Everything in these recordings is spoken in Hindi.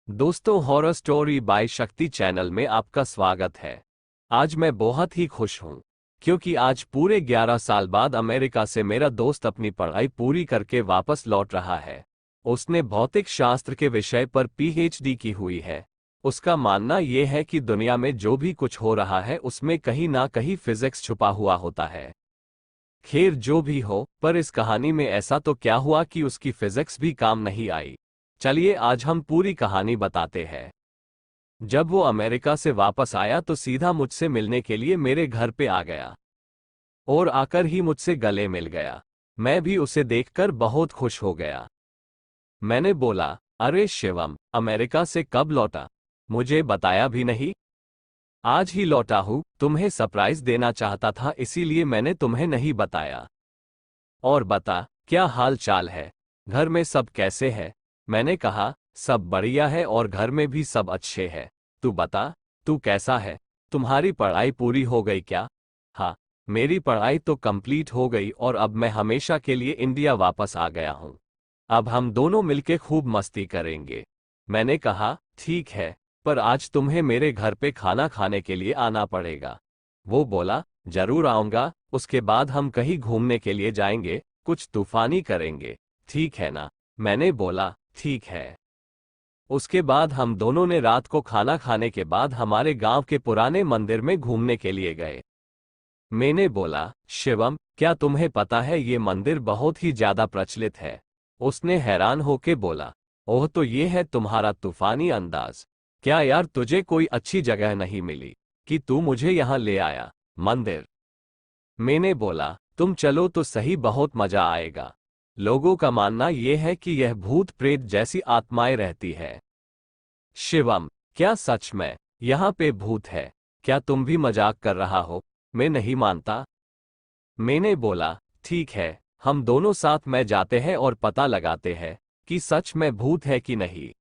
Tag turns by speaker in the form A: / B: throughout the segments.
A: दोस्तों, हॉरर स्टोरी बाय शक्ति चैनल में आपका स्वागत है। आज मैं बहुत ही खुश हूँ क्योंकि आज पूरे 11 साल बाद अमेरिका से मेरा दोस्त अपनी पढ़ाई पूरी करके वापस लौट रहा है। उसने भौतिक शास्त्र के विषय पर पीएचडी की हुई है। उसका मानना यह है कि दुनिया में जो भी कुछ हो रहा है उसमें कहीं ना कहीं फिजिक्स छुपा हुआ होता है। खैर जो भी हो, पर इस कहानी में ऐसा तो क्या हुआ कि उसकी फिजिक्स भी काम नहीं आई। चलिए आज हम पूरी कहानी बताते हैं। जब वो अमेरिका से वापस आया तो सीधा मुझसे मिलने के लिए मेरे घर पे आ गया और आकर ही मुझसे गले मिल गया। मैं भी उसे देखकर बहुत खुश हो गया। मैंने बोला, अरे शिवम, अमेरिका से कब लौटा? मुझे बताया भी नहीं। आज ही लौटा हूँ, तुम्हें सरप्राइज देना चाहता था इसीलिए मैंने तुम्हें नहीं बताया। और बता, क्या हाल चाल है? घर में सब कैसे है? मैंने कहा, सब बढ़िया है और घर में भी सब अच्छे हैं। तू बता, तू कैसा है? तुम्हारी पढ़ाई पूरी हो गई क्या? हाँ, मेरी पढ़ाई तो कंप्लीट हो गई और अब मैं हमेशा के लिए इंडिया वापस आ गया हूँ। अब हम दोनों मिलके खूब मस्ती करेंगे। मैंने कहा, ठीक है, पर आज तुम्हें मेरे घर पे खाना खाने के लिए आना पड़ेगा। वो बोला, जरूर आऊंगा, उसके बाद हम कहीं घूमने के लिए जाएंगे, कुछ तूफानी करेंगे, ठीक है ना? मैंने बोला, ठीक है। उसके बाद हम दोनों ने रात को खाना खाने के बाद हमारे गांव के पुराने मंदिर में घूमने के लिए गए। मैंने बोला, शिवम, क्या तुम्हें पता है ये मंदिर बहुत ही ज्यादा प्रचलित है? उसने हैरान होके बोला, ओह, तो ये है तुम्हारा तूफानी अंदाज। क्या यार, तुझे कोई अच्छी जगह नहीं मिली कि तू मुझे यहाँ ले आया? मंदिर? मैंने बोला, तुम चलो तो सही, बहुत मजा आएगा। लोगों का मानना यह है कि यह भूत प्रेत जैसी आत्माएं रहती है। शिवम, क्या सच में यहाँ पे भूत है? क्या तुम भी मजाक कर रहा हो? मैं नहीं मानता। मैंने बोला, ठीक है, हम दोनों साथ में जाते हैं और पता लगाते हैं कि सच में भूत है कि नहीं।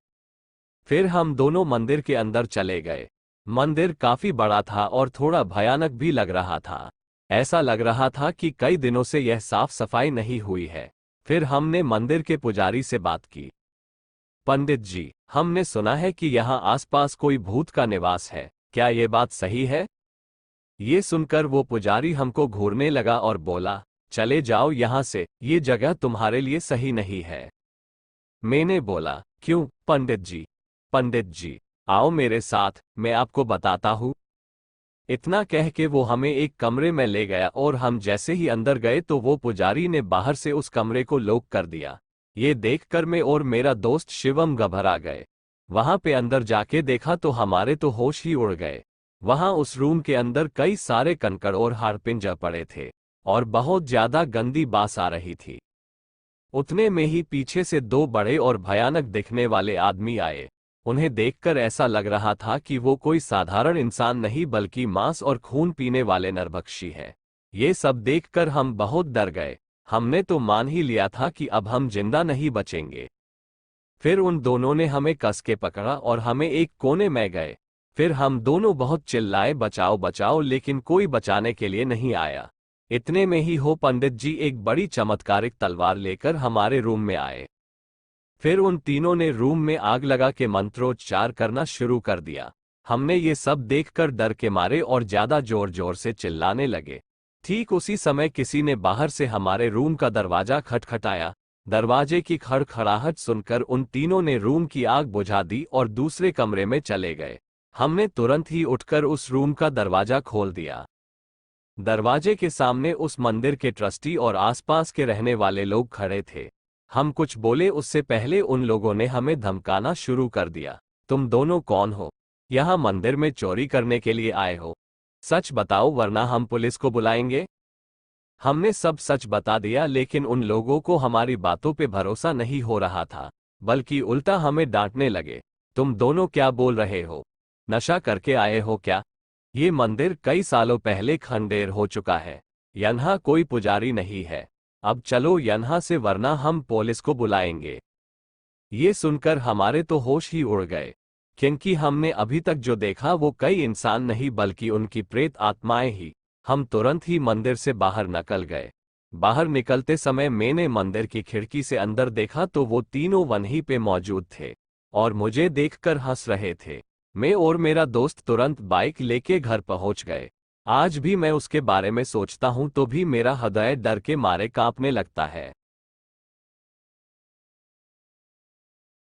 A: फिर हम दोनों मंदिर के अंदर चले गए। मंदिर काफी बड़ा था और थोड़ा भयानक भी लग रहा था। ऐसा लग रहा था कि कई दिनों से यह साफ सफाई नहीं हुई है। फिर हमने मंदिर के पुजारी से बात की। पंडित जी, हमने सुना है कि यहाँ आसपास कोई भूत का निवास है, क्या ये बात सही है? ये सुनकर वो पुजारी हमको घूरने लगा और बोला, चले जाओ यहाँ से, ये जगह तुम्हारे लिए सही नहीं है। मैंने बोला, क्यों पंडित जी? पंडित जी, आओ मेरे साथ, मैं आपको बताता हूँ। इतना कह के वो हमें एक कमरे में ले गया और हम जैसे ही अंदर गए तो वो पुजारी ने बाहर से उस कमरे को लॉक कर दिया। ये देखकर मैं और मेरा दोस्त शिवम घबरा गए। वहां पे अंदर जाके देखा तो हमारे तो होश ही उड़ गए। वहां उस रूम के अंदर कई सारे कंकड़ और हाड़पिंजर पड़े थे और बहुत ज्यादा गंदी बास आ रही थी। उतने में ही पीछे से दो बड़े और भयानक दिखने वाले आदमी आए। उन्हें देखकर ऐसा लग रहा था कि वो कोई साधारण इंसान नहीं बल्कि मांस और खून पीने वाले नरभक्षी है। ये सब देखकर हम बहुत डर गए। हमने तो मान ही लिया था कि अब हम जिंदा नहीं बचेंगे। फिर उन दोनों ने हमें कस के पकड़ा और हमें एक कोने में गए। फिर हम दोनों बहुत चिल्लाए, बचाओ बचाओ, लेकिन कोई बचाने के लिए नहीं आया। इतने में ही हो पंडित जी एक बड़ी चमत्कारिक तलवार लेकर हमारे रूम में आए। फिर उन तीनों ने रूम में आग लगा के मंत्रोच्चार करना शुरू कर दिया। हमने ये सब देखकर डर के मारे और ज्यादा जोर जोर से चिल्लाने लगे। ठीक उसी समय किसी ने बाहर से हमारे रूम का दरवाजा खटखटाया। दरवाजे की खड़खड़ाहट सुनकर उन तीनों ने रूम की आग बुझा दी और दूसरे कमरे में चले गए। हमने तुरंत ही उठकर उस रूम का दरवाजा खोल दिया। दरवाजे के सामने उस मंदिर के ट्रस्टी और आसपास के रहने वाले लोग खड़े थे। हम कुछ बोले उससे पहले उन लोगों ने हमें धमकाना शुरू कर दिया। तुम दोनों कौन हो? यहाँ मंदिर में चोरी करने के लिए आए हो? सच बताओ वरना हम पुलिस को बुलाएंगे। हमने सब सच बता दिया, लेकिन उन लोगों को हमारी बातों पे भरोसा नहीं हो रहा था, बल्कि उल्टा हमें डांटने लगे। तुम दोनों क्या बोल रहे हो? नशा करके आए हो क्या? ये मंदिर कई सालों पहले खंडेर हो चुका है। यहाँ कोई पुजारी नहीं है। अब चलो यहाँ से वरना हम पुलिस को बुलाएंगे। ये सुनकर हमारे तो होश ही उड़ गए, क्योंकि हमने अभी तक जो देखा वो कई इंसान नहीं बल्कि उनकी प्रेत आत्माएं ही। हम तुरंत ही मंदिर से बाहर निकल गए। बाहर निकलते समय मैंने मंदिर की खिड़की से अंदर देखा तो वो तीनों वहीं पे मौजूद थे। और मुझे देखकर हंस रहे थे। मैं और मेरा दोस्त तुरंत बाइक लेके घर पहुंच गए। आज भी मैं उसके बारे में सोचता हूं तो भी मेरा हृदय डर के मारे कांपने लगता है।